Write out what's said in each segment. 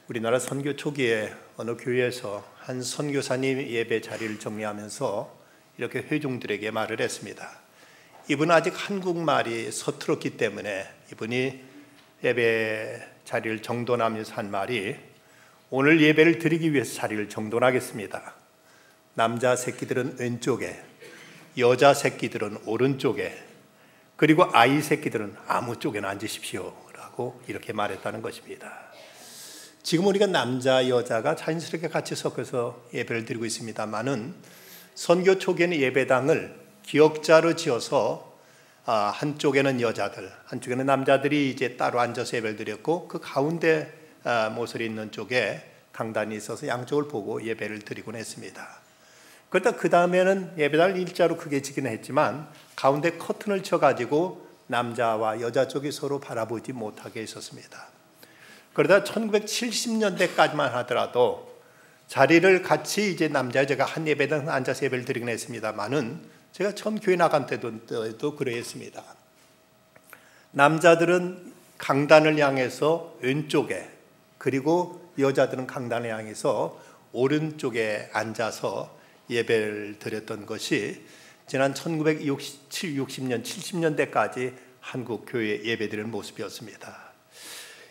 우리나라 선교 초기에 어느 교회에서 한 선교사님 예배 자리를 정리하면서 이렇게 회중들에게 말을 했습니다. 이분은 아직 한국말이 서툴었기 때문에 이분이 예배 자리를 정돈하면서 한 말이, 오늘 예배를 드리기 위해서 자리를 정돈하겠습니다. 남자 새끼들은 왼쪽에, 여자 새끼들은 오른쪽에, 그리고 아이 새끼들은 아무 쪽에나 앉으십시오 라고 이렇게 말했다는 것입니다. 지금 우리가 남자, 여자가 자연스럽게 같이 섞어서 예배를 드리고 있습니다만은, 선교 초기에는 예배당을 기역자로 지어서 한쪽에는 여자들, 한쪽에는 남자들이 이제 따로 앉아서 예배를 드렸고, 그 가운데 모서리 있는 쪽에 강단이 있어서 양쪽을 보고 예배를 드리곤 했습니다. 그러다 그 다음에는 예배당을 일자로 크게 지기는 했지만 가운데 커튼을 쳐가지고 남자와 여자 쪽이 서로 바라보지 못하게 있었습니다. 그러다 1970년대까지만 하더라도 자리를 같이 이제 남자 여자가 한 예배당 앉아서 예배를 드리긴 했습니다만은, 제가 처음 교회 나간 때도 그랬습니다. 남자들은 강단을 향해서 왼쪽에, 그리고 여자들은 강단을 향해서 오른쪽에 앉아서 예배를 드렸던 것이 지난 1960년, 70년대까지 한국 교회 예배드리는 모습이었습니다.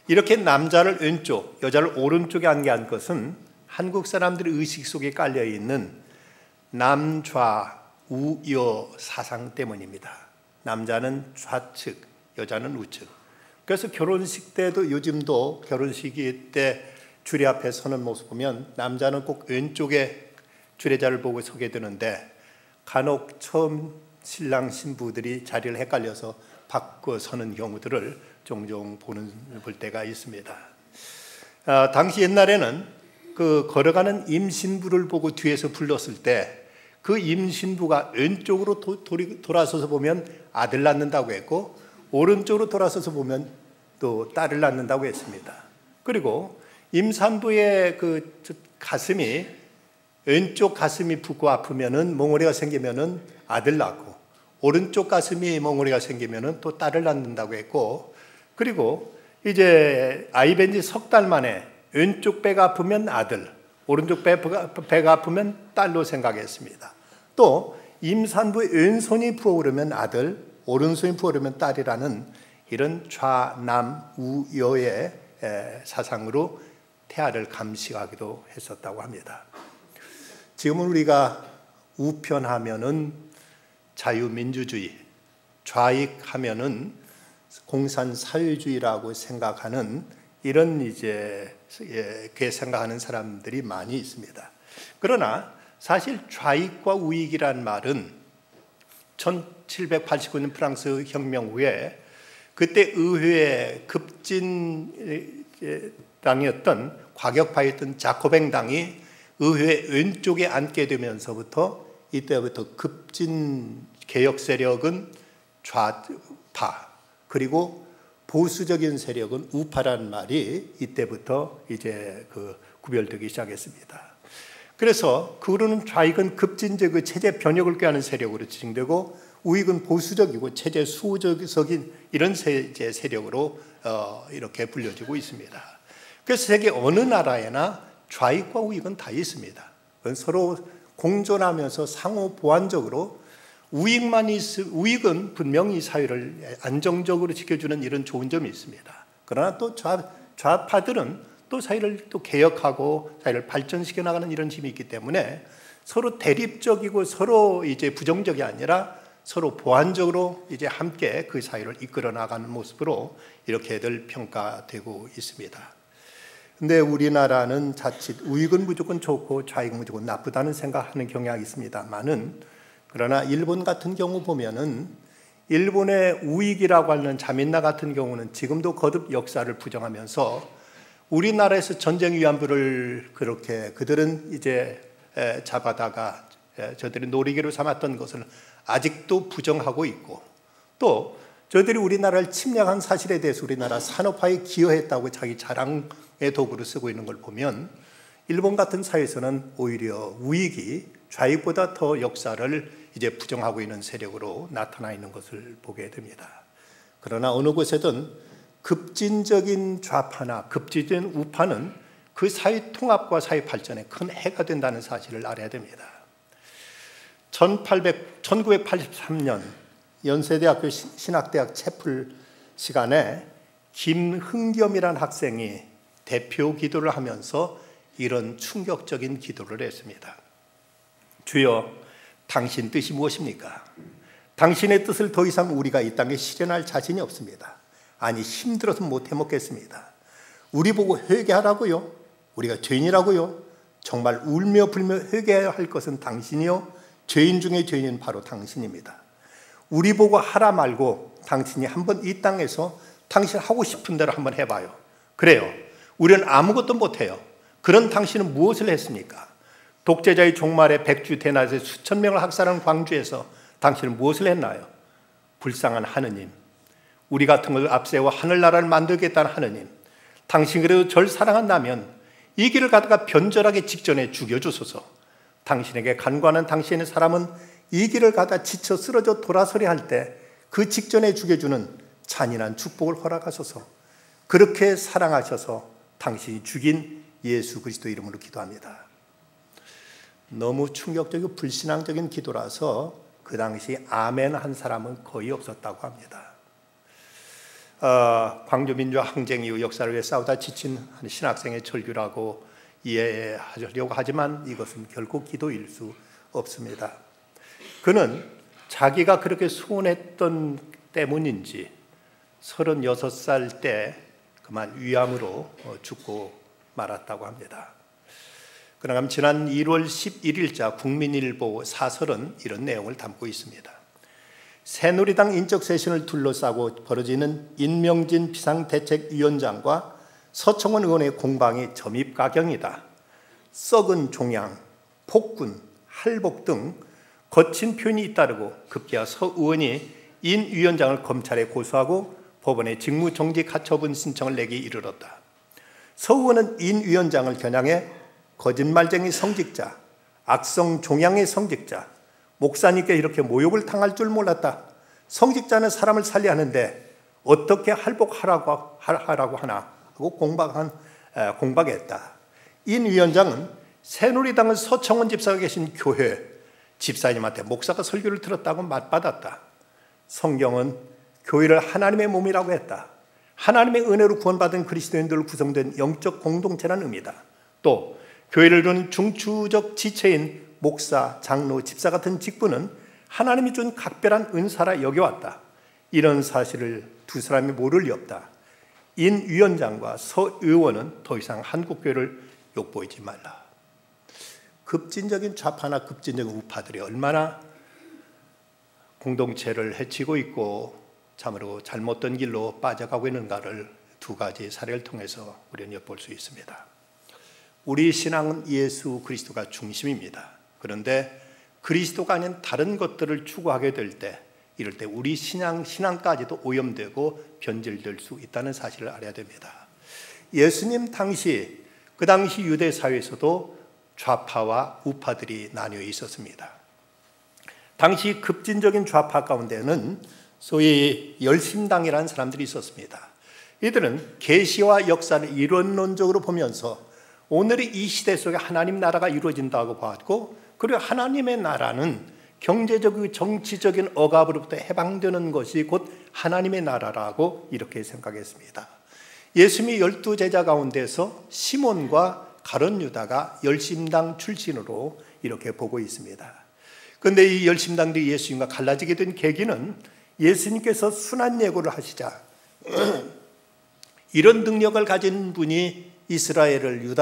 이렇게 남자를 왼쪽, 여자를 오른쪽에 앉게 한 것은 한국 사람들의 의식 속에 깔려있는 남좌 우여 사상 때문입니다. 남자는 좌측, 여자는 우측. 그래서 결혼식 때도, 요즘도 결혼식 때 주례 앞에 서는 모습 보면 남자는 꼭 왼쪽에 주례자를 보고 서게 되는데, 간혹 처음 신랑 신부들이 자리를 헷갈려서 바꿔 서는 경우들을 종종 볼 때가 있습니다. 당시 옛날에는 그 걸어가는 임신부를 보고 뒤에서 불렀을 때 그 임신부가 왼쪽으로 돌아서서 보면 아들 낳는다고 했고, 오른쪽으로 돌아서서 보면 또 딸을 낳는다고 했습니다. 그리고 임산부의 그 가슴이, 왼쪽 가슴이 붓고 아프면은, 몽골이가 생기면은 아들 낳고, 오른쪽 가슴이 몽골이가 생기면은 또 딸을 낳는다고 했고, 그리고 이제 아이 뵌 지 석 달 만에 왼쪽 배가 아프면 아들, 오른쪽 배가 아프면 딸로 생각했습니다. 또 임산부의 왼손이 부어오르면 아들, 오른손이 부어오르면 딸이라는 이런 좌남우여의 사상으로 태아를 감식하기도 했었다고 합니다. 지금은 우리가 우편하면은 자유민주주의, 좌익하면은 공산사회주의라고 생각하는, 이런 이제 그렇게 생각하는 사람들이 많이 있습니다. 그러나 사실 좌익과 우익이란 말은 1789년 프랑스 혁명 후에 그때 의회의 급진당이었던, 과격파였던 자코뱅 당이 의회 왼쪽에 앉게 되면서부터, 이때부터 급진 개혁 세력은 좌파, 그리고 보수적인 세력은 우파라는 말이 이때부터 이제 구별되기 시작했습니다. 그래서 그 후로는 좌익은 급진적 체제 변혁을 꾀하는 세력으로 지칭되고, 우익은 보수적이고 체제 수호적인 이런 세력으로 이렇게 불려지고 있습니다. 그래서 세계 어느 나라에나 좌익과 우익은 다 있습니다. 그건 서로 공존하면서 상호 보완적으로, 우익은 분명히 사회를 안정적으로 지켜주는 이런 좋은 점이 있습니다. 그러나 또 좌파들은 또 사회를 또 개혁하고 사회를 발전시켜 나가는 이런 힘이 있기 때문에, 서로 대립적이고 서로 이제 부정적이 아니라 서로 보완적으로 이제 함께 그 사회를 이끌어 나가는 모습으로 이렇게들 평가되고 있습니다. 근데 우리나라는 자칫 우익은 무조건 좋고 좌익은 무조건 나쁘다는 생각하는 경향이 있습니다만은, 그러나 일본 같은 경우 보면은, 일본의 우익이라고 하는 자민당 같은 경우는 지금도 거듭 역사를 부정하면서 우리나라에서 전쟁 위안부를 그렇게 그들은 이제 잡아다가 저들이 놀이개로 삼았던 것을 아직도 부정하고 있고, 또 저들이 우리나라를 침략한 사실에 대해서 우리나라 산업화에 기여했다고 자기 자랑의 도구로 쓰고 있는 걸 보면, 일본 같은 사회에서는 오히려 우익이 좌익보다 더 역사를 이제 부정하고 있는 세력으로 나타나 있는 것을 보게 됩니다. 그러나 어느 곳에든 급진적인 좌파나 급진적인 우파는 그 사회 통합과 사회 발전에 큰 해가 된다는 사실을 알아야 됩니다. 1983년 연세대학교 신학대학 채플 시간에 김흥겸이라는 학생이 대표 기도를 하면서 이런 충격적인 기도를 했습니다. 주여, 당신 뜻이 무엇입니까? 당신의 뜻을 더 이상 우리가 이 땅에 실현할 자신이 없습니다. 아니, 힘들어서 못 해먹겠습니다. 우리 보고 회개하라고요? 우리가 죄인이라고요? 정말 울며 불며 회개해야 할 것은 당신이요, 죄인 중에 죄인은 바로 당신입니다. 우리 보고 하라 말고 당신이 한번 이 땅에서 당신 하고 싶은 대로 한번 해봐요. 그래요, 우리는 아무것도 못해요. 그런 당신은 무엇을 했습니까? 독재자의 종말에 백주 대낮에 수천 명을 학살한 광주에서 당신은 무엇을 했나요? 불쌍한 하느님, 우리 같은 걸 앞세워 하늘나라를 만들겠다는 하느님, 당신 그래도 절 사랑한다면 이 길을 가다가 변절하기 직전에 죽여주소서. 당신에게 간구하는 당신의 사람은 이 길을 가다 지쳐 쓰러져 돌아서려 할 때 그 직전에 죽여주는 잔인한 축복을 허락하소서. 그렇게 사랑하셔서 당신이 죽인 예수 그리스도 이름으로 기도합니다. 너무 충격적이고 불신앙적인 기도라서 그 당시 아멘 한 사람은 거의 없었다고 합니다. 광주민주화 항쟁 이후 역사를 위해 싸우다 지친 한 신학생의 절규라고 이해하려고 하지만 이것은 결코 기도일 수 없습니다. 그는 자기가 그렇게 소원했던 때문인지 36살 때 그만 위암으로 죽고 말았다고 합니다. 그러나 지난 1월 11일자 국민일보 사설은 이런 내용을 담고 있습니다. 새누리당 인적 쇄신을 둘러싸고 벌어지는 인명진 비상대책위원장과 서청원 의원의 공방이 점입가경이다. 썩은 종양, 폭군, 할복 등 거친 표현이 잇따르고 급기야 서 의원이 인 위원장을 검찰에 고소하고 법원에 직무정지 가처분 신청을 내기 이르렀다. 서 의원은 인 위원장을 겨냥해 거짓말쟁이 성직자, 악성 종양의 성직자, 목사님께 이렇게 모욕을 당할 줄 몰랐다. 성직자는 사람을 살려야 하는데 어떻게 할복하라고 하나 하고 공박했다. 인 위원장은 새누리당은 서청원 집사가 계신 교회 집사님한테 목사가 설교를 들었다고 맞받았다. 성경은 교회를 하나님의 몸이라고 했다. 하나님의 은혜로 구원받은 그리스도인들로 구성된 영적 공동체라는 의미다. 또 교회를 이루는 중추적 지체인 목사, 장로, 집사 같은 직분은 하나님이 준 각별한 은사라 여겨왔다. 이런 사실을 두 사람이 모를 리 없다. 인 위원장과 서 의원은 더 이상 한국교회를 욕보이지 말라. 급진적인 좌파나 급진적인 우파들이 얼마나 공동체를 해치고 있고 참으로 잘못된 길로 빠져가고 있는가를 두 가지 사례를 통해서 우리는 엿볼 수 있습니다. 우리 신앙은 예수 그리스도가 중심입니다. 그런데 그리스도가 아닌 다른 것들을 추구하게 될 때, 이럴 때 우리 신앙까지도 오염되고 변질될 수 있다는 사실을 알아야 됩니다. 예수님 당시, 그 당시 유대 사회에서도 좌파와 우파들이 나뉘어 있었습니다. 당시 급진적인 좌파 가운데는 소위 열심당이라는 사람들이 있었습니다. 이들은 계시와 역사를 이론론적으로 보면서 오늘의 이 시대 속에 하나님 나라가 이루어진다고 봤고, 그리고 하나님의 나라는 경제적이고 정치적인 억압으로부터 해방되는 것이 곧 하나님의 나라라고 이렇게 생각했습니다. 예수님이 12제자 가운데서 시몬과 가룟 유다가 열심당 출신으로 이렇게 보고 있습니다. 그런데 이 열심당들이 예수님과 갈라지게 된 계기는 예수님께서 순환 예고를 하시자 이런 능력을 가진 분이 이스라엘을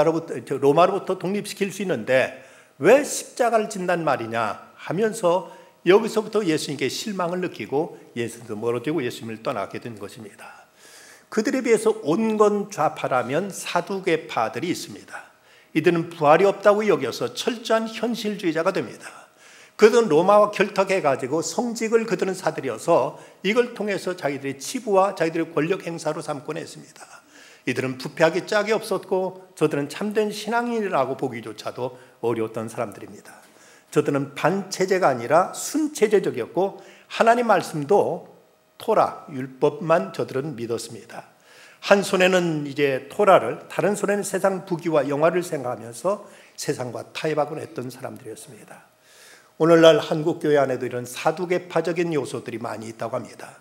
로마로부터 독립시킬 수 있는데 왜 십자가를 진단 말이냐 하면서 여기서부터 예수님께 실망을 느끼고 예수님도 멀어지고 예수님을 떠나게 된 것입니다. 그들에 비해서 온건 좌파라면 사두개파들이 있습니다. 이들은 부활이 없다고 여겨서 철저한 현실주의자가 됩니다. 그들은 로마와 결탁해가지고 성직을 그들은 사들여서 이걸 통해서 자기들의 치부와 자기들의 권력 행사로 삼곤 했습니다. 이들은 부패하기 짝이 없었고 저들은 참된 신앙인이라고 보기조차도 어려웠던 사람들입니다. 저들은 반체제가 아니라 순체제적이었고 하나님 말씀도 토라, 율법만 저들은 믿었습니다. 한 손에는 이제 토라를, 다른 손에는 세상 부귀와 영화를 생각하면서 세상과 타협하곤 했던 사람들이었습니다. 오늘날 한국 교회 안에도 이런 사두개파적인 요소들이 많이 있다고 합니다.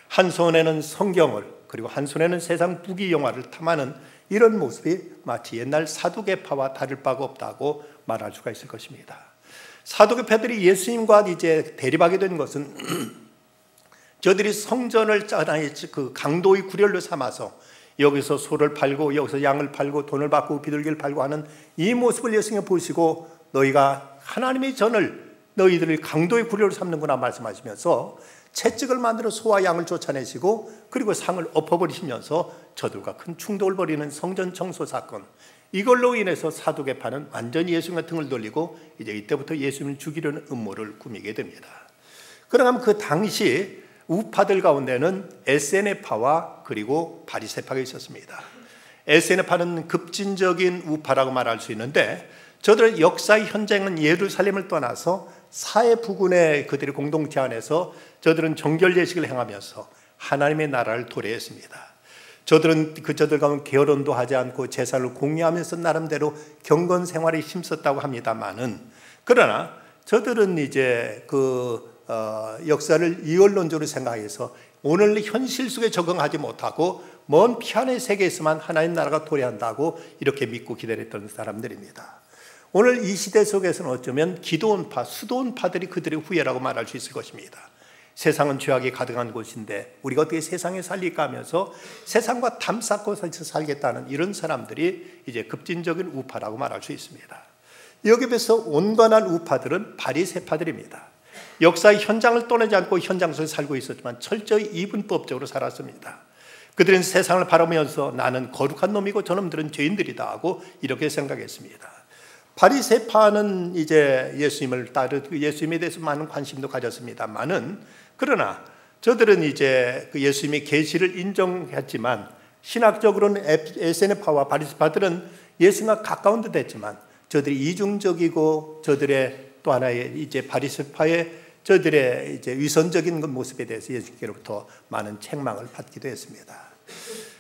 한 손에는 성경을, 그리고 한 손에는 세상 부귀 영화를 탐하는 이런 모습이 마치 옛날 사두개파와 다를 바가 없다고 말할 수가 있을 것입니다. 사두개파들이 예수님과 이제 대립하게 된 것은 저들이 성전을 그 강도의 구렬로 삼아서 여기서 소를 팔고 여기서 양을 팔고 돈을 받고 비둘기를 팔고 하는 이 모습을 예수님이 보시고 너희가 하나님의 전을 너희들을 강도의 구렬로 삼는구나 말씀하시면서 채찍을 만들어 소와 양을 쫓아내시고 그리고 상을 엎어버리시면서 저들과 큰 충돌을 벌이는 성전 청소 사건, 이걸로 인해서 사두개파는 완전히 예수님과 등을 돌리고 이제 이때부터 예수님을 죽이려는 음모를 꾸미게 됩니다. 그러면 그 당시 우파들 가운데는 에세네파와 그리고 바리새파가 있었습니다. 에세네파는 급진적인 우파라고 말할 수 있는데 저들의 역사의 현장은 예루살렘을 떠나서 사해 부근의 그들의 공동체 안에서 저들은 정결 예식을 행하면서 하나님의 나라를 도래했습니다. 저들은 저들 가운데 결혼도 하지 않고 제사를 공유하면서 나름대로 경건 생활에 힘썼다고 합니다만은, 그러나 저들은 이제 역사를 이원론적으로 생각해서 오늘 현실 속에 적응하지 못하고 먼 피안의 세계에서만 하나님 나라가 도래한다고 이렇게 믿고 기다렸던 사람들입니다. 오늘 이 시대 속에서는 어쩌면 기도원파, 수도원파들이 그들의 후예라고 말할 수 있을 것입니다. 세상은 죄악이 가득한 곳인데 우리가 어떻게 세상에 살릴까 하면서 세상과 담쌓고 살겠다는 이런 사람들이 이제 급진적인 우파라고 말할 수 있습니다. 여기에 비해서 온건한 우파들은 바리새파들입니다. 역사의 현장을 떠나지 않고 현장 속에 살고 있었지만 철저히 이분법적으로 살았습니다. 그들은 세상을 바라보면서 나는 거룩한 놈이고 저놈들은 죄인들이다 하고 이렇게 생각했습니다. 바리새파는 이제 예수님에 대해서 많은 관심도 가졌습니다만은, 그러나 저들은 이제 그 예수님의 계시를 인정했지만 신학적으로는 에세네파와 바리새파들은 예수님과 가까운 듯 했지만 저들이 이중적이고 저들의 또 하나의 이제 바리새파의 저들의 이제 위선적인 모습에 대해서 예수님께로부터 많은 책망을 받기도 했습니다.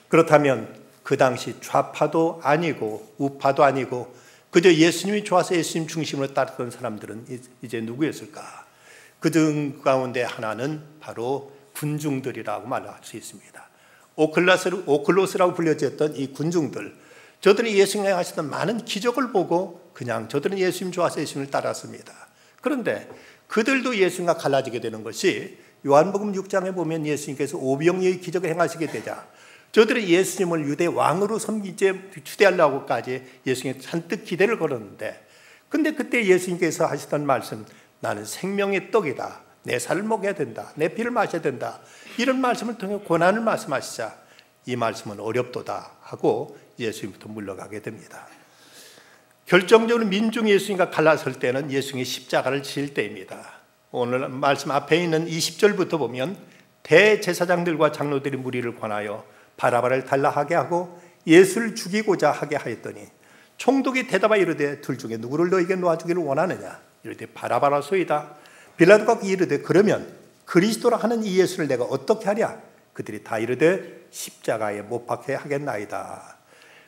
그렇다면 그 당시 좌파도 아니고 우파도 아니고 그저 예수님이 좋아서 예수님 중심으로 따르던 사람들은 이제 누구였을까? 그중 가운데 하나는 바로 군중들이라고 말할 수 있습니다. 오클로스라고 불려졌던 이 군중들, 저들이 예수님이 하시던 많은 기적을 보고 그냥 저들은 예수님 좋아서 예수님을 따랐습니다. 그런데 그들도 예수님과 갈라지게 되는 것이 요한복음 6장에 보면 예수님께서 오병이어의 기적을 행하시게 되자 저들은 예수님을 유대 왕으로 추대하려고까지 예수님께 잔뜩 기대를 걸었는데, 근데 그때 예수님께서 하시던 말씀, 나는 생명의 떡이다, 내 살을 먹여야 된다, 내 피를 마셔야 된다, 이런 말씀을 통해 고난을 말씀하시자 이 말씀은 어렵도다 하고 예수님부터 물러가게 됩니다. 결정적으로 민중이 예수님과 갈라설 때는 예수님이 십자가를 질 때입니다. 오늘 말씀 앞에 있는 20절부터 보면 대제사장들과 장로들이 무리를 권하여 바라바를 달라하게 하고 예수를 죽이고자 하게 하였더니 총독이 대답하여 이르되 둘 중에 누구를 너에게 놓아주기를 원하느냐? 이르되 바라바라소이다. 빌라도가 이르되 그러면 그리스도라 하는 이 예수를 내가 어떻게 하랴? 그들이 다 이르되 십자가에 못 박게 하겠나이다.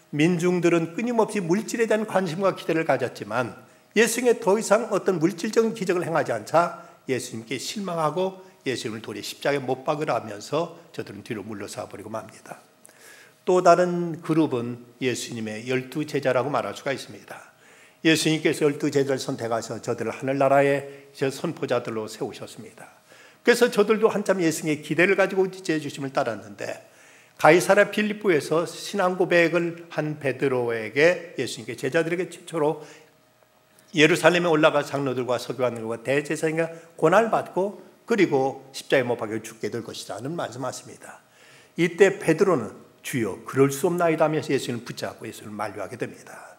민중들은 끊임없이 물질에 대한 관심과 기대를 가졌지만 예수님께 더 이상 어떤 물질적인 기적을 행하지 않자 예수님께 실망하고 예수님을 도리 십자가에 못 박으라 하면서 저들은 뒤로 물러서 버리고 맙니다. 또 다른 그룹은 예수님의 12제자라고 말할 수가 있습니다. 예수님께서 12제자를 선택하셔서 저들을 하늘나라의 선포자들로 세우셨습니다. 그래서 저들도 한참 예수님의 기대를 가지고 제 주심을 따랐는데 가이사랴 빌립보에서 신앙 고백을 한 베드로에게 예수님께 제자들에게 최초로 예루살렘에 올라가 장로들과 서기관들과 대제사장과 고난을 받고 그리고 십자가에 못 박혀 죽게 될 것이라는 말씀하십니다. 이때 베드로는 주여 그럴 수 없나이다 하면서 예수님을 붙잡고 예수님을 만류하게 됩니다.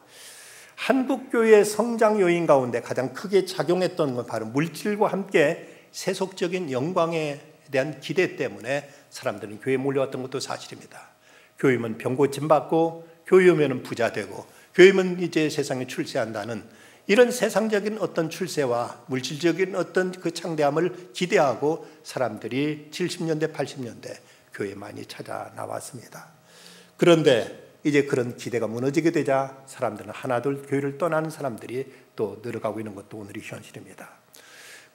한국교회의 성장 요인 가운데 가장 크게 작용했던 건 바로 물질과 함께 세속적인 영광에 대한 기대 때문에 사람들은 교회에 몰려왔던 것도 사실입니다. 교회면 병고침 받고 교회면 부자 되고 교회면 이제 세상에 출세한다는 이런 세상적인 어떤 출세와 물질적인 어떤 그 창대함을 기대하고 사람들이 70년대, 80년대 교회에 많이 찾아 나왔습니다. 그런데 이제 그런 기대가 무너지게 되자 사람들은 하나둘 교회를 떠나는 사람들이 또 늘어가고 있는 것도 오늘의 현실입니다.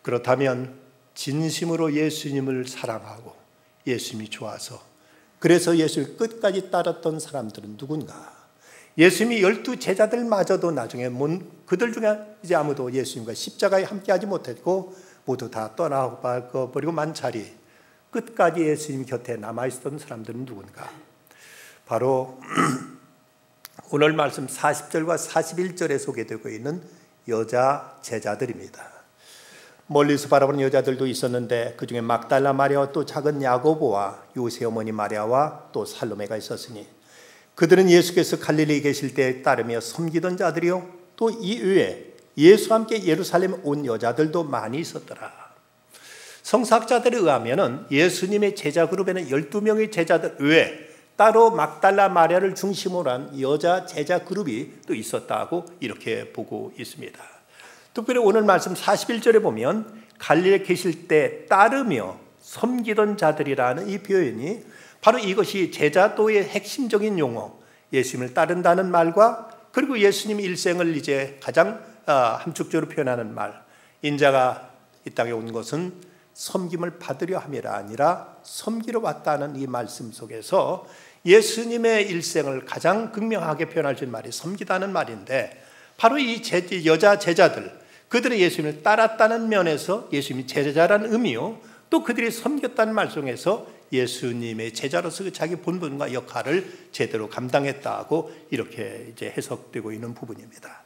그렇다면 진심으로 예수님을 사랑하고 예수님이 좋아서 그래서 예수를 끝까지 따랐던 사람들은 누군가? 예수님이 12 제자들마저도 나중에 그들 중에 이제 아무도 예수님과 십자가에 함께하지 못했고 모두 다 떠나버리고 만 차리 끝까지 예수님 곁에 남아있었던 사람들은 누군가? 바로 오늘 말씀 40절과 41절에 소개되고 있는 여자 제자들입니다. 멀리서 바라보는 여자들도 있었는데 그 중에 막달라 마리아와 또 작은 야고보와 요새 어머니 마리아와 또 살로메가 있었으니 그들은 예수께서 갈릴리에 계실 때에 따르며 섬기던 자들이요 또 이외에 예수와 함께 예루살렘 온 여자들도 많이 있었더라. 성사학자들에 의하면 예수님의 제자 그룹에는 12명의 제자들 외에 따로 막달라 마리아를 중심으로 한 여자 제자 그룹이 또 있었다고 이렇게 보고 있습니다. 특별히 오늘 말씀 41절에 보면 갈릴리에 계실 때 따르며 섬기던 자들이라는 이 표현이 바로 이것이 제자도의 핵심적인 용어, 예수님을 따른다는 말과 그리고 예수님 일생을 이제 가장 함축적으로 표현하는 말, 인자가 이 땅에 온 것은 섬김을 받으려 함이라 아니라 섬기러 왔다는 이 말씀 속에서 예수님의 일생을 가장 극명하게 표현할 수 있는 말이 섬기다는 말인데 바로 이 여자 제자들, 그들은 예수님을 따랐다는 면에서 예수님이 제자라는 의미요 또 그들이 섬겼다는 말 속에서 예수님의 제자로서 자기 본분과 역할을 제대로 감당했다고 이렇게 이제 해석되고 있는 부분입니다.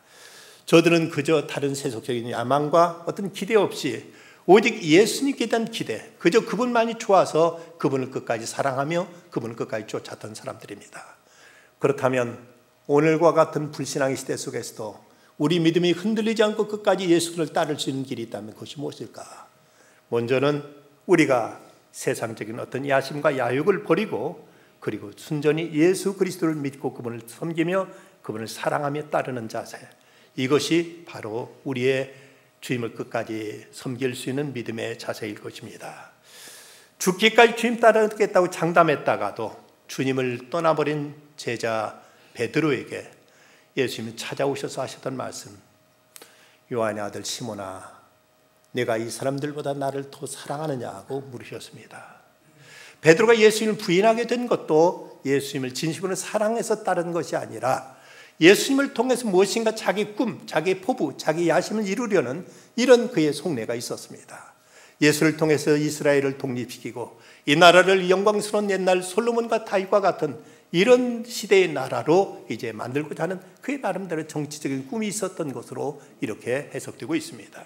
저들은 그저 다른 세속적인 야망과 어떤 기대 없이 오직 예수님께 대한 기대, 그저 그분만이 좋아서 그분을 끝까지 사랑하며 그분을 끝까지 쫓았던 사람들입니다. 그렇다면 오늘과 같은 불신앙의 시대 속에서도 우리 믿음이 흔들리지 않고 끝까지 예수를 따를 수 있는 길이 있다면 그것이 무엇일까? 먼저는 우리가 세상적인 어떤 야심과 야욕을 버리고 그리고 순전히 예수 그리스도를 믿고 그분을 섬기며 그분을 사랑하며 따르는 자세, 이것이 바로 우리의 주님을 끝까지 섬길 수 있는 믿음의 자세일 것입니다. 죽기까지 주님 따르겠다고 장담했다가도 주님을 떠나버린 제자 베드로에게 예수님이 찾아오셔서 하셨던 말씀, 요한의 아들 시몬아 내가 이 사람들보다 나를 더 사랑하느냐고 물으셨습니다. 베드로가 예수님을 부인하게 된 것도 예수님을 진심으로 사랑해서 따른 것이 아니라 예수님을 통해서 무엇인가 자기 꿈, 자기 포부, 자기 야심을 이루려는 이런 그의 속내가 있었습니다. 예수를 통해서 이스라엘을 독립시키고 이 나라를 영광스러운 옛날 솔로몬과 다윗과 같은 이런 시대의 나라로 이제 만들고자 하는 그의 나름대로 정치적인 꿈이 있었던 것으로 이렇게 해석되고 있습니다.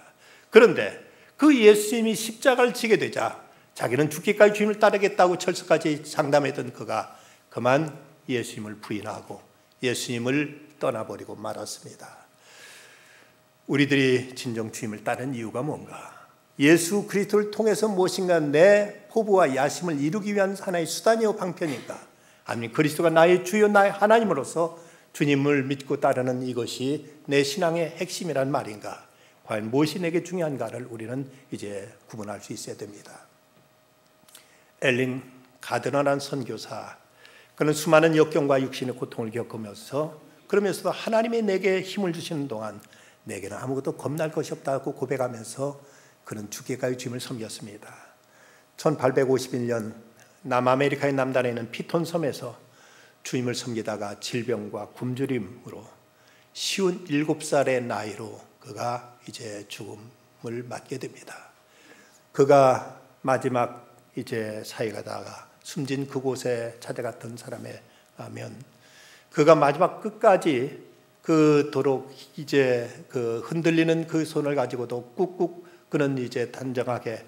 그런데 그 예수님이 십자가를 지게 되자 자기는 죽기까지 주님을 따르겠다고 철석까지 장담했던 그가 그만 예수님을 부인하고 예수님을 떠나버리고 말았습니다. 우리들이 진정 주님을 따르는 이유가 뭔가? 예수 그리스도를 통해서 무엇인가 내 포부와 야심을 이루기 위한 하나의 수단이요 방편인가? 아니면 그리스도가 나의 주요 나의 하나님으로서 주님을 믿고 따르는 이것이 내 신앙의 핵심이란 말인가? 과연 무엇이 내게 중요한가를 우리는 이제 구분할 수 있어야 됩니다. 엘린 가드너라는 선교사, 그는 수많은 역경과 육신의 고통을 겪으면서 그러면서도 하나님이 내게 힘을 주시는 동안 내게는 아무것도 겁날 것이 없다고 고백하면서 그는 죽기까지 주님을 섬겼습니다. 1851년 남아메리카의 남단에 있는 피톤 섬에서 주님을 섬기다가 질병과 굶주림으로 57살의 나이로 그가 이제 죽음을 맞게 됩니다. 그가 마지막 이제 사회 가다가 숨진 그곳에 찾아갔던 사람에 하면 그가 마지막 끝까지 그도록 이제 그 흔들리는 그 손을 가지고도 꾹꾹 그는 이제 단정하게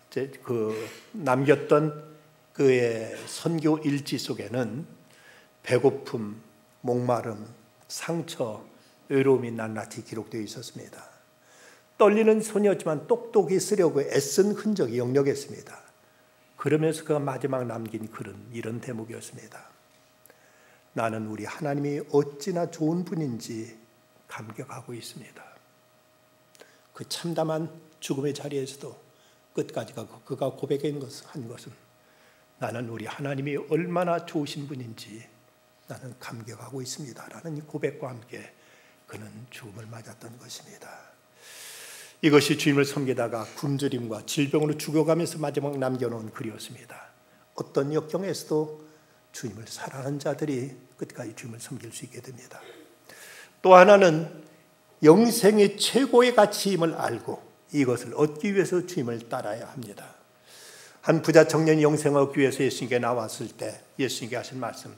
이제 그 남겼던 그의 선교 일지 속에는 배고픔, 목마름, 상처, 외로움이 낱낱이 기록되어 있었습니다. 떨리는 손이었지만 똑똑히 쓰려고 애쓴 흔적이 역력했습니다. 그러면서 그가 마지막 남긴 글은 이런 대목이었습니다. 나는 우리 하나님이 어찌나 좋은 분인지 감격하고 있습니다. 그 참담한 죽음의 자리에서도 끝까지 가고 그가 고백한 것은 나는 우리 하나님이 얼마나 좋으신 분인지 나는 감격하고 있습니다 라는 고백과 함께 그는 죽음을 맞았던 것입니다. 이것이 주님을 섬기다가 굶주림과 질병으로 죽어가면서 마지막 남겨놓은 글이었습니다. 어떤 역경에서도 주님을 사랑하는 자들이 끝까지 주님을 섬길 수 있게 됩니다. 또 하나는 영생의 최고의 가치임을 알고 이것을 얻기 위해서 주님을 따라야 합니다. 한 부자 청년이 영생을 얻기 위해서 예수님께 나왔을 때 예수님께 하신 말씀,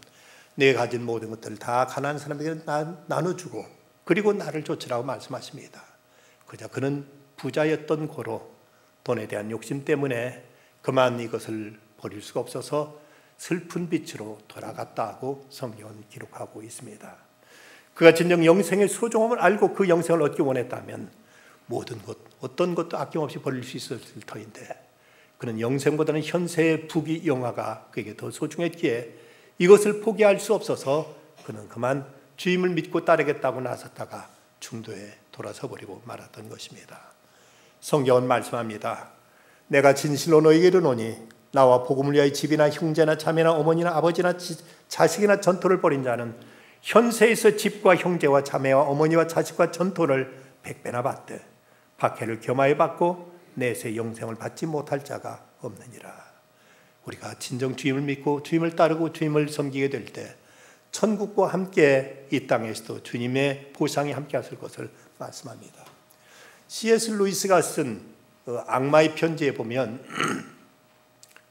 내가 가진 모든 것들을 다 가난한 사람에게 나눠주고 그리고 나를 쫓으라고 말씀하십니다. 그저 그는 부자였던 고로 돈에 대한 욕심 때문에 그만 이것을 버릴 수가 없어서 슬픈 빛으로 돌아갔다고 성경은 기록하고 있습니다. 그가 진정 영생의 소중함을 알고 그 영생을 얻기 원했다면 모든 것, 어떤 것도 아낌없이 버릴 수 있었을 터인데 그는 영생보다는 현세의 부귀 영화가 그에게 더 소중했기에 이것을 포기할 수 없어서 그는 그만 주님을 믿고 따르겠다고 나섰다가 중도에 돌아서 버리고 말았던 것입니다. 성경은 말씀합니다. 내가 진실로 너에게 이르노니 나와 복음을 위하여 집이나 형제나 자매나 어머니나 아버지나 자식이나 전토를 벌인 자는 현세에서 집과 형제와 자매와 어머니와 자식과 전토를 100배나 받되 박해를 겸하여 받고 내세 영생을 받지 못할 자가 없느니라. 우리가 진정 주님을 믿고 주님을 따르고 주님을 섬기게 될 때 천국과 함께 이 땅에서도 주님의 보상이 함께 하실 것을 말씀합니다. C.S. 루이스가 쓴 악마의 편지에 보면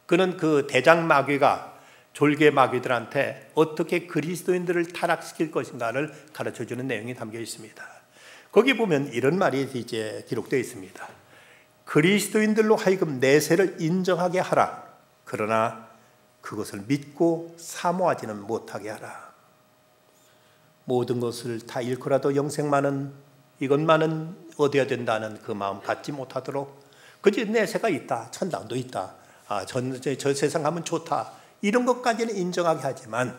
그는 그 대장 마귀가 졸개 마귀들한테 어떻게 그리스도인들을 타락시킬 것인가를 가르쳐주는 내용이 담겨 있습니다. 거기 보면 이런 말이 이제 기록되어 있습니다. 그리스도인들로 하여금 내세를 인정하게 하라. 그러나 그것을 믿고 사모하지는 못하게 하라. 모든 것을 다 잃고라도 영생만은 이것만은 얻어야 된다는 그 마음 갖지 못하도록 그저 내세가 있다. 천당도 있다. 저 세상 가면 좋다. 이런 것까지는 인정하게 하지만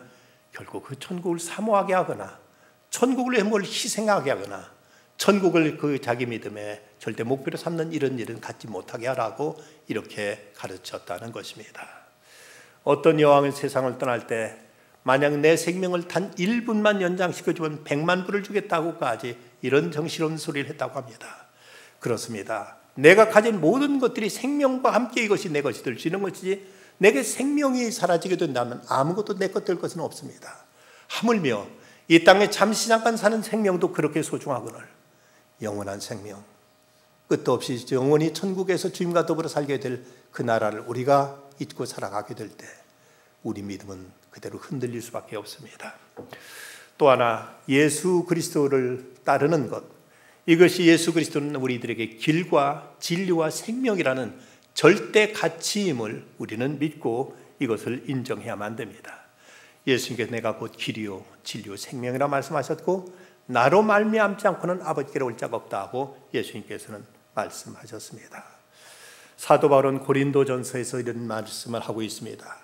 결국 그 천국을 사모하게 하거나 천국을 위해 뭘 희생하게 하거나 천국을 그 자기 믿음의 절대 목표로 삼는 이런 일은 갖지 못하게 하라고 이렇게 가르쳤다는 것입니다. 어떤 여왕은 세상을 떠날 때 만약 내 생명을 단 1분만 연장시켜주면 100만 불을 주겠다고까지 이런 정신없는 소리를 했다고 합니다. 그렇습니다. 내가 가진 모든 것들이 생명과 함께 이것이 내 것이 될 수 있는 것이지 내게 생명이 사라지게 된다면 아무것도 내 것 될 것은 없습니다. 하물며 이 땅에 잠시 잠깐 사는 생명도 그렇게 소중하거늘 영원한 생명, 끝도 없이 영원히 천국에서 주님과 더불어 살게 될 그 나라를 우리가 잊고 살아가게 될 때 우리 믿음은 그대로 흔들릴 수밖에 없습니다. 또 하나 예수 그리스도를 따르는 것, 이것이 예수 그리스도는 우리들에게 길과 진리와 생명이라는 절대 가치임을 우리는 믿고 이것을 인정해야만 됩니다. 예수님께서 내가 곧 길이요 진리요 생명이라 말씀하셨고 나로 말미암지 않고는 아버지께로 올 자가 없다 하고 예수님께서는 말씀하셨습니다. 사도 바울은 고린도전서에서 이런 말씀을 하고 있습니다.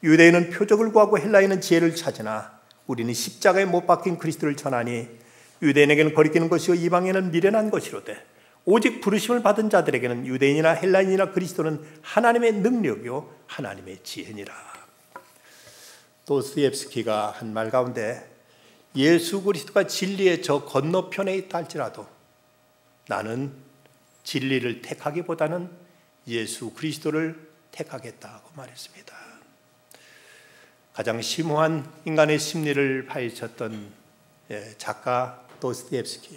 유대인은 표적을 구하고 헬라인은 지혜를 찾으나 우리는 십자가에 못 박힌 그리스도를 전하니 유대인에게는 거리끼는 것이요 이방인은 미련한 것이로되 오직 부르심을 받은 자들에게는 유대인이나 헬라인이나 그리스도는 하나님의 능력이요 하나님의 지혜니라. 도스토옙스키가 한 말 가운데 예수 그리스도가 진리의 저 건너편에 있다 할지라도 나는 진리를 택하기보다는 예수 그리스도를 택하겠다고 말했습니다. 가장 심오한 인간의 심리를 파헤쳤던 작가 도스토옙스키,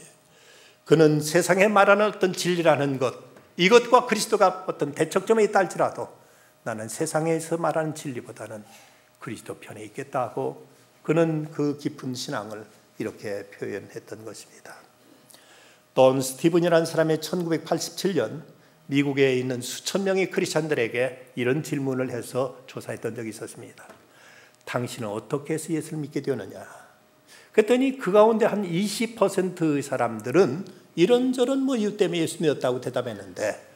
그는 세상에 말하는 어떤 진리라는 것, 이것과 그리스도가 어떤 대척점에 있다 할지라도 나는 세상에서 말하는 진리보다는 그리스도 편에 있겠다고 그는 그 깊은 신앙을 이렇게 표현했던 것입니다. 돈 스티븐이라는 사람이 1987년 미국에 있는 수천 명의 크리스찬들에게 이런 질문을 해서 조사했던 적이 있었습니다. 당신은 어떻게 해서 예수를 믿게 되었느냐? 그랬더니 그 가운데 한 20%의 사람들은 이런저런 이유 때문에 예수 믿었다고 대답했는데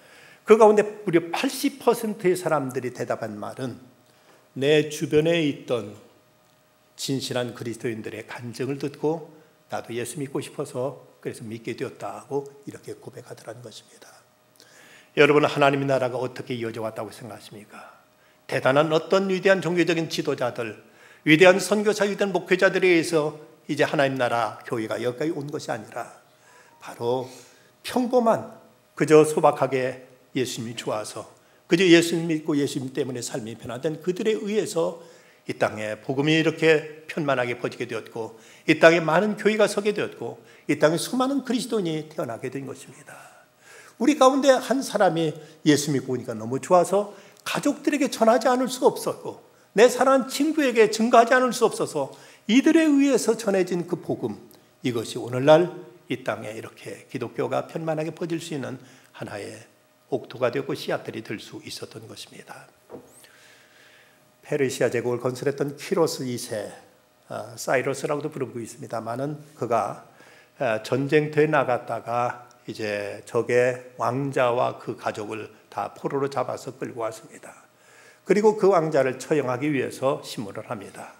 그 가운데 무려 80%의 사람들이 대답한 말은 내 주변에 있던 진실한 그리스도인들의 간증을 듣고 나도 예수 믿고 싶어서 그래서 믿게 되었다고 이렇게 고백하더라는 것입니다. 여러분, 하나님의 나라가 어떻게 이어져 왔다고 생각하십니까? 대단한 어떤 위대한 종교적인 지도자들, 위대한 선교사, 위대한 목회자들에 의해서 이제 하나님 나라 교회가 여기까지 온 것이 아니라 바로 평범한 그저 소박하게 예수님이 좋아서 그저 예수님 믿고 예수님 때문에 삶이 변화된 그들에 의해서 이 땅에 복음이 이렇게 편만하게 퍼지게 되었고 이 땅에 많은 교회가 서게 되었고 이 땅에 수많은 그리스도인이 태어나게 된 것입니다. 우리 가운데 한 사람이 예수 믿고 오니까 너무 좋아서 가족들에게 전하지 않을 수 없었고 내 사랑하는 친구에게 증거하지 않을 수 없어서 이들에 의해서 전해진 그 복음, 이것이 오늘날 이 땅에 이렇게 기독교가 편만하게 퍼질 수 있는 하나의 옥토가 되고 씨앗들이 될 수 있었던 것입니다. 페르시아 제국을 건설했던 키로스 2세, 사이러스라고도 부르고 있습니다만은 그가 전쟁터에 나갔다가 이제 적의 왕자와 그 가족을 다 포로로 잡아서 끌고 왔습니다. 그리고 그 왕자를 처형하기 위해서 심문을 합니다.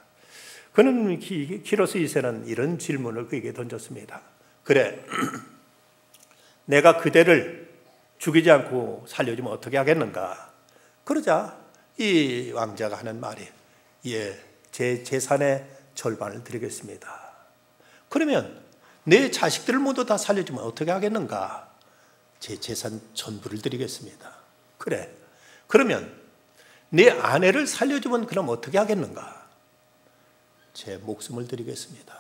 그는 키로스 2세는 이런 질문을 그에게 던졌습니다. 그래, 내가 그대를 죽이지 않고 살려주면 어떻게 하겠는가? 그러자 이 왕자가 하는 말이, 예, 제 재산의 절반을 드리겠습니다. 그러면 내 자식들을 모두 다 살려주면 어떻게 하겠는가? 제 재산 전부를 드리겠습니다. 그래, 그러면 내 아내를 살려주면 그럼 어떻게 하겠는가? 제 목숨을 드리겠습니다.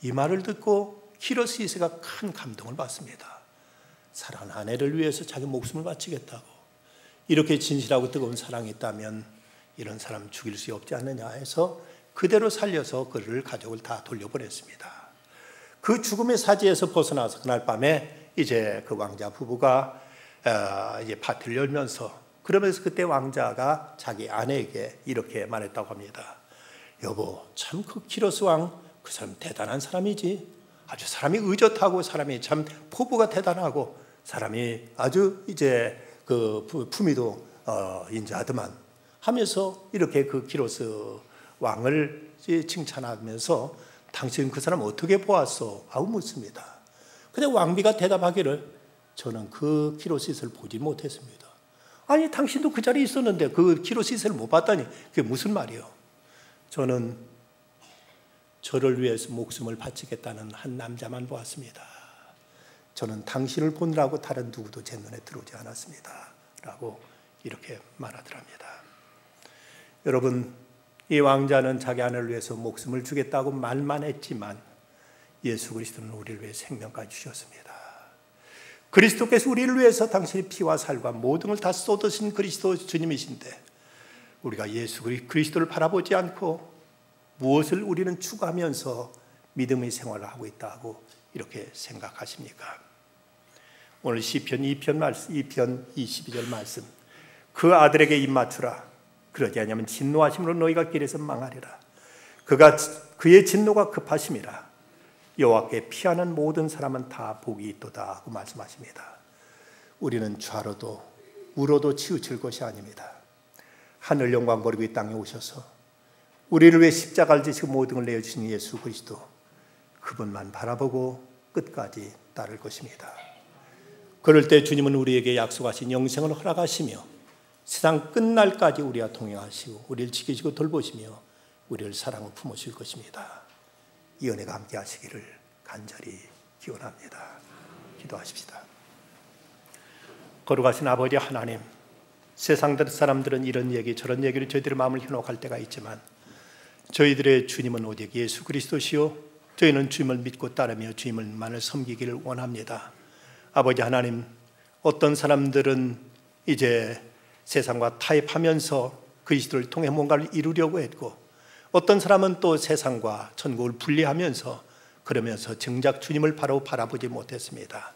이 말을 듣고 키로스 2세가 큰 감동을 받습니다. 사랑하는 아내를 위해서 자기 목숨을 바치겠다고, 이렇게 진실하고 뜨거운 사랑이 있다면 이런 사람 죽일 수 없지 않느냐 해서 그대로 살려서 그를 가족을 다 돌려보냈습니다. 그 죽음의 사지에서 벗어나서 그날 밤에 이제 그 왕자 부부가 이제 파티를 열면서, 그러면서 그때 왕자가 자기 아내에게 이렇게 말했다고 합니다. 여보, 참 그 키로스 왕 그 사람 대단한 사람이지. 아주 사람이 의젓하고 사람이 참 포부가 대단하고 사람이 아주 이제 그 품위도 인자하더만 하면서 이렇게 그 키로스 왕을 칭찬하면서 당신 그 사람 어떻게 보았어? 하고 묻습니다. 근데 왕비가 대답하기를 저는 그 키로스 2세를 보지 못했습니다. 아니, 당신도 그 자리에 있었는데 그 키로스 2세를 못 봤다니 그게 무슨 말이에요? 저는 저를 위해서 목숨을 바치겠다는 한 남자만 보았습니다. 저는 당신을 보느라고 다른 누구도 제 눈에 들어오지 않았습니다. 라고 이렇게 말하더랍니다. 여러분, 이 왕자는 자기 아내를 위해서 목숨을 주겠다고 말만 했지만 예수 그리스도는 우리를 위해 생명까지 주셨습니다. 그리스도께서 우리를 위해서 당신의 피와 살과 모든 걸 다 쏟으신 그리스도 주님이신데 우리가 예수 그리스도를 바라보지 않고 무엇을 우리는 추구하면서 믿음의 생활을 하고 있다고 이렇게 생각하십니까? 오늘 시편 2편 22절 말씀, 그 아들에게 입 맞추라. 그러지 않으면 진노하심으로 너희가 길에서 망하리라. 그의 진노가 급하심이라. 여호와께 피하는 모든 사람은 다 복이 있도다 하고 말씀하십니다. 우리는 좌로도 우로도 치우칠 것이 아닙니다. 하늘 영광 버리고 이 땅에 오셔서 우리를 위해 십자가를 지시고 모든 걸 내어주신 예수 그리스도, 그분만 바라보고 끝까지 따를 것입니다. 그럴 때 주님은 우리에게 약속하신 영생을 허락하시며 세상 끝날까지 우리와 동행하시고 우리를 지키시고 돌보시며 우리를 사랑으로 품으실 것입니다. 이 은혜가 함께 하시기를 간절히 기원합니다. 기도하십시다. 거룩하신 아버지 하나님, 세상 사람들은 이런 얘기 저런 얘기로 저희들의 마음을 현혹할 때가 있지만 저희들의 주님은 오직 예수 그리스도시요, 저희는 주님을 믿고 따르며 주님만을 섬기기를 원합니다. 아버지 하나님, 어떤 사람들은 이제 세상과 타협하면서 그리스도를 통해 뭔가를 이루려고 했고, 어떤 사람은 또 세상과 천국을 분리하면서 그러면서 정작 주님을 바로 바라보지 못했습니다.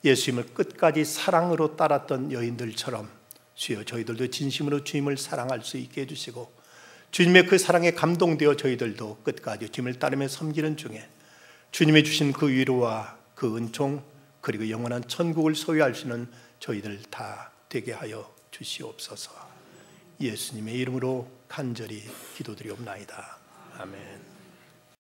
예수님을 끝까지 사랑으로 따랐던 여인들처럼 주여 저희들도 진심으로 주님을 사랑할 수 있게 해주시고, 주님의 그 사랑에 감동되어 저희들도 끝까지 주님을 따르며 섬기는 중에 주님이 주신 그 위로와 그 은총 그리고 영원한 천국을 소유할 수 있는 저희들 다 되게 하여 주시옵소서. 예수님의 이름으로 간절히 기도드리옵나이다. 아멘.